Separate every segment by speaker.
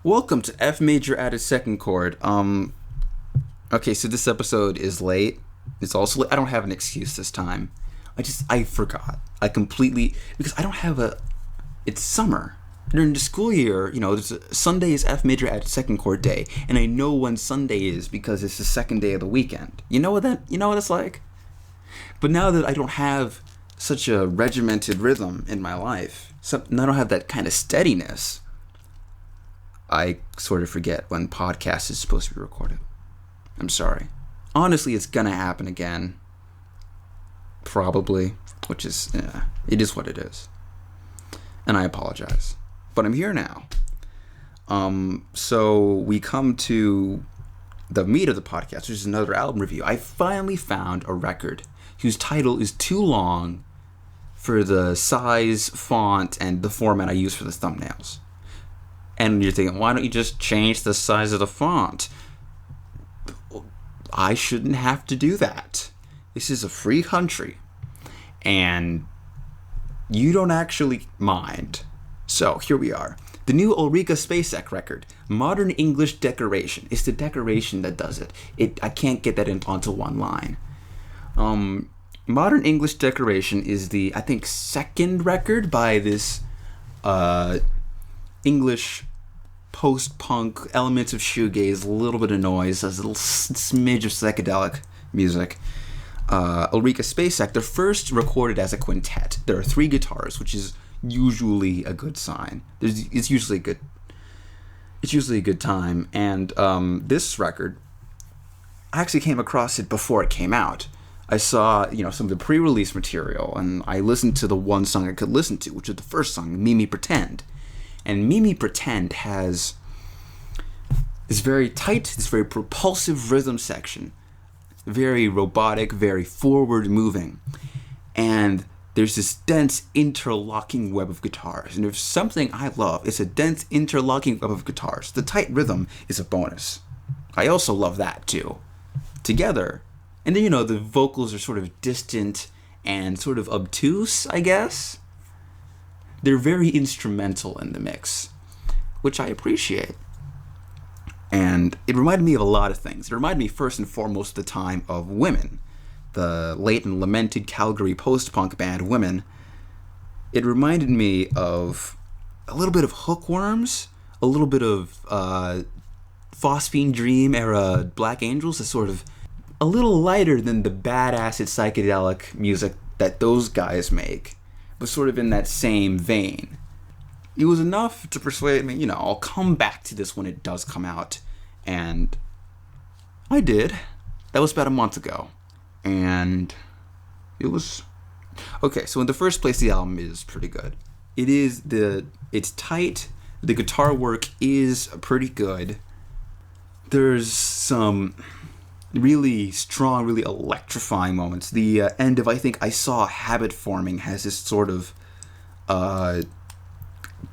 Speaker 1: Welcome to F major added second chord. Okay, so this episode is late. It's also late. I don't have an excuse this time. I forgot. Because I don't have it's summer. During the school year, Sunday is F major added second chord day, and I know when Sunday is because it's the second day of the weekend. You know what it's like? But now that I don't have such a regimented rhythm in my life, and I don't have that kind of steadiness, I sort of forget when podcast is supposed to be recorded. I'm sorry. Honestly, it's gonna happen again. Probably. Which is, it is what it is. And I apologize. But I'm here now. So we come to the meat of the podcast, which is another album review. I finally found a record whose title is too long for the size, font, and the format I use for the thumbnails. And you're thinking, why don't you just change the size of the font? I shouldn't have to do that. This is a free country. And you don't actually mind. So here we are. The new Ulrika Spacek record, Modern English Decoration. It's the decoration that does it. I can't get that onto one line. Modern English Decoration is the, I think, second record by this English post-punk, elements of shoegaze, a little bit of noise, a little smidge of psychedelic music. Ulrika Spacek, they're first recorded as a quintet. There are 3 guitars, which is usually a good sign. It's usually a good time. And this record, I actually came across it before it came out. I saw, some of the pre-release material, and I listened to the one song I could listen to, which is the first song, Mimi Pretend. And Mimi Pretend has this very tight, this very propulsive rhythm section. Very robotic, very forward moving. And there's this dense interlocking web of guitars. And there's something I love. It's a dense interlocking web of guitars. The tight rhythm is a bonus. I also love that too. Together. And then, the vocals are sort of distant and sort of obtuse, I guess. They're very instrumental in the mix, which I appreciate. And it reminded me of a lot of things. It reminded me first and foremost of the time of Women, the late and lamented Calgary post-punk band Women. It reminded me of a little bit of Hookworms, a little bit of Phosphine Dream era Black Angels, is sort of a little lighter than the badass psychedelic music that those guys make, but sort of in that same vein. It was enough to persuade me, I'll come back to this when it does come out. And I did. That was about a month ago. And it was... Okay, so in the first place, the album is pretty good. It's tight. The guitar work is pretty good. There's some really strong, really electrifying moments. The end of, I think, I Saw a Habit Forming has this sort of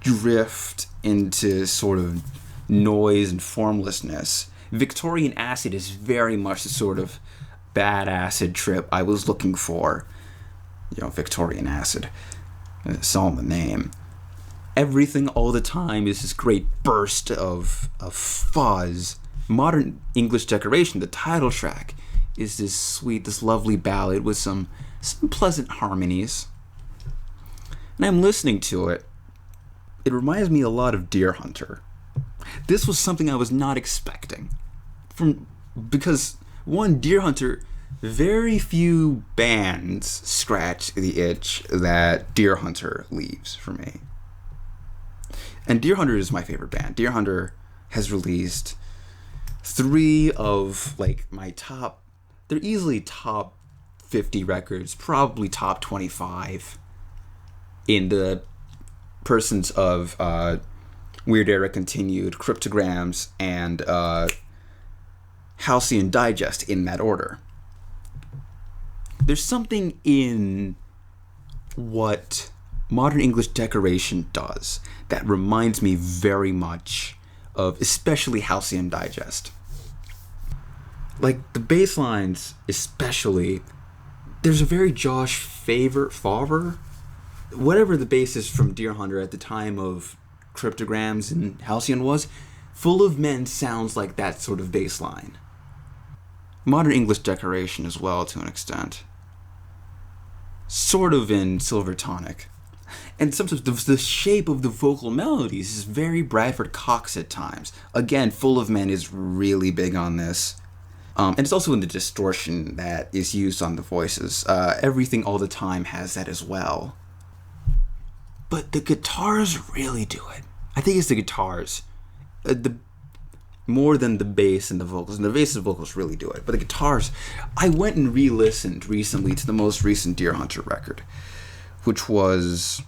Speaker 1: drift into sort of noise and formlessness. Victorian Acid is very much the sort of bad acid trip I was looking for. Victorian Acid. It's all in the name. Everything all the time is this great burst of fuzz. Modern English Decoration, the title track, is this sweet, this lovely ballad with some pleasant harmonies. And I'm listening to it. It reminds me a lot of Deer Hunter. This was something I was not expecting. Because, one, Deer Hunter, very few bands scratch the itch that Deer Hunter leaves for me. And Deer Hunter is my favorite band. Deer Hunter has released 3 of, my top... They're easily top 50 records, probably top 25 in the persons of Weird Era Continued, Cryptograms, and Halcyon Digest in that order. There's something in what Modern English Decoration does that reminds me very much of especially Halcyon Digest. The bass lines especially, there's a very Josh Favor whatever the basis from Deer Hunter at the time of Cryptograms and Halcyon was, Full of Men sounds like that sort of bass line. Modern English Decoration as well, to an extent. Sort of in Silver Tonic. And sometimes the shape of the vocal melodies is very Bradford Cox at times. Again, Full of Men is really big on this. And it's also in the distortion that is used on the voices. Everything All the Time has that as well. But the guitars really do it. I think it's the guitars. More than the bass and the vocals. And the bass and vocals really do it. But the guitars, I went and re-listened recently to the most recent Deer Hunter record, which was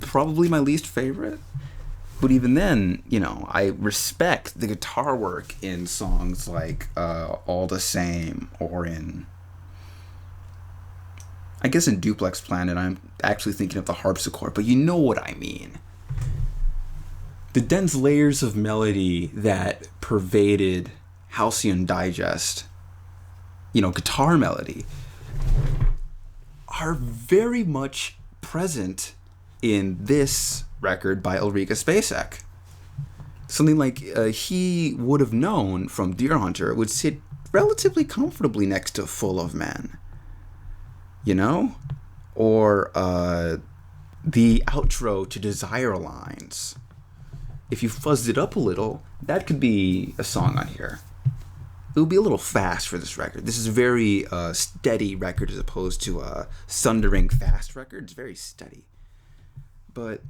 Speaker 1: probably my least favorite. But even then, you know, I respect the guitar work in songs like All the Same, or in, I guess in Duplex Planet, I'm actually thinking of the harpsichord, but you know what I mean. The dense layers of melody that pervaded Halcyon Digest, you know, guitar melody, are very much present in this record by Ulrika Spacek. Something like He Would Have Known from Deer Hunter would sit relatively comfortably next to Full of Men. You know? Or the outro to Desire Lines. If you fuzzed it up a little, that could be a song on here. It would be a little fast for this record. This is a very steady record as opposed to a thundering fast record. It's very steady. But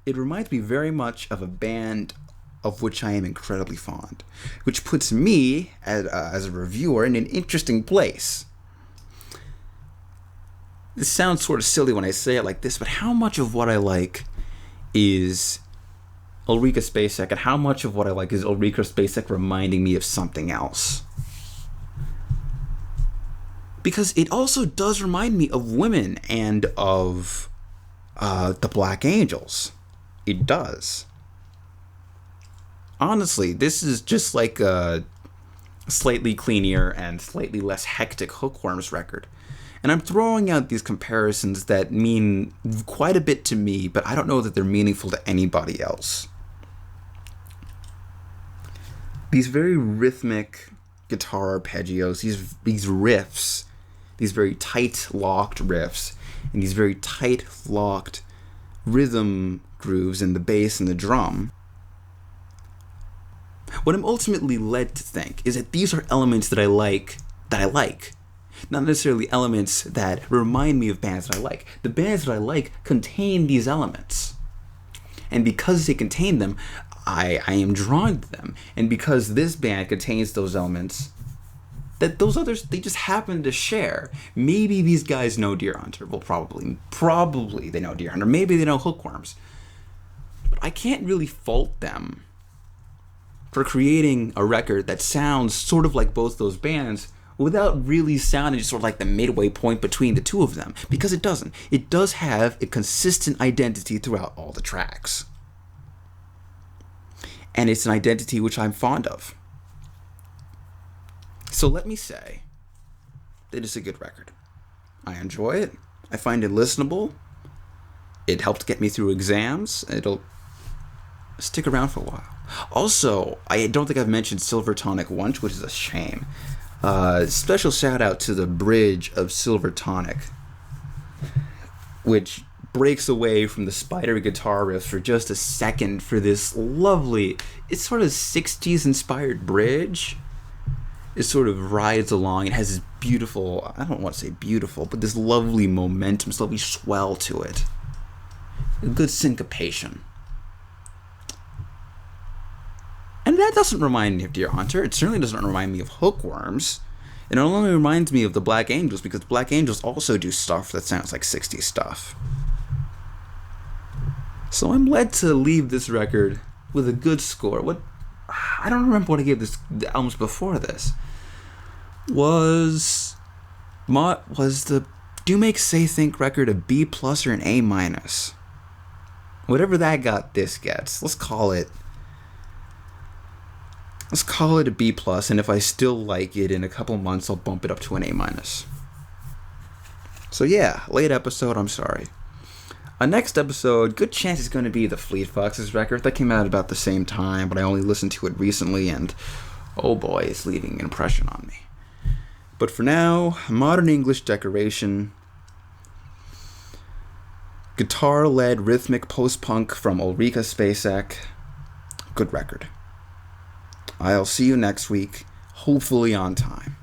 Speaker 1: it reminds me very much of a band of which I am incredibly fond, which puts me, as a reviewer, in an interesting place. This sounds sort of silly when I say it like this, but how much of what I like is Ulrika Spacek, and how much of what I like is Ulrika Spacek reminding me of something else? Because it also does remind me of women and of the Black Angels. It does. Honestly, this is just like a slightly cleaner and slightly less hectic Hookworms record. And I'm throwing out these comparisons that mean quite a bit to me, but I don't know that they're meaningful to anybody else. These very rhythmic guitar arpeggios, these riffs, these very tight locked riffs, and these very tight locked rhythm grooves in the bass and the drum. What I'm ultimately led to think is that these are elements that I like. Not necessarily elements that remind me of bands that I like. The bands that I like contain these elements. And because they contain them, I am drawn to them. And because this band contains those elements, that those others, they just happen to share. Maybe these guys know Deer Hunter. Well, probably they know Deer Hunter. Maybe they know Hookworms. But I can't really fault them for creating a record that sounds sort of like both those bands without really sounding just sort of like the midway point between the two of them. Because it doesn't. It does have a consistent identity throughout all the tracks. And it's an identity which I'm fond of. So let me say that it's a good record. I enjoy it. I find it listenable. It helped get me through exams. It'll stick around for a while. Also, I don't think I've mentioned Silver Tonic once, which is a shame. Special shout out to the bridge of Silver Tonic, which breaks away from the spider guitar riff for just a second for this lovely, it's sort of 60s inspired bridge. It sort of rides along. It has this beautiful, I don't want to say beautiful, but this lovely momentum, this lovely swell to it. A good syncopation. And that doesn't remind me of Deer Hunter. It certainly doesn't remind me of Hookworms. It only reminds me of the Black Angels, because Black Angels also do stuff that sounds like 60s stuff. So I'm led to leave this record with a good score. I don't remember what I gave the albums before this. Was the Do Make Say Think record a B+ or an A-? Whatever that got, this gets. Let's call it a B+, and if I still like it in a couple months, I'll bump it up to an A-. So yeah, late episode, I'm sorry. Next episode, good chance it's going to be the Fleet Foxes record. That came out about the same time, but I only listened to it recently, and oh boy, it's leaving an impression on me. But for now, modern English decoration, guitar-led rhythmic post-punk from Ulrika Spacek. Good record. I'll see you next week, hopefully on time.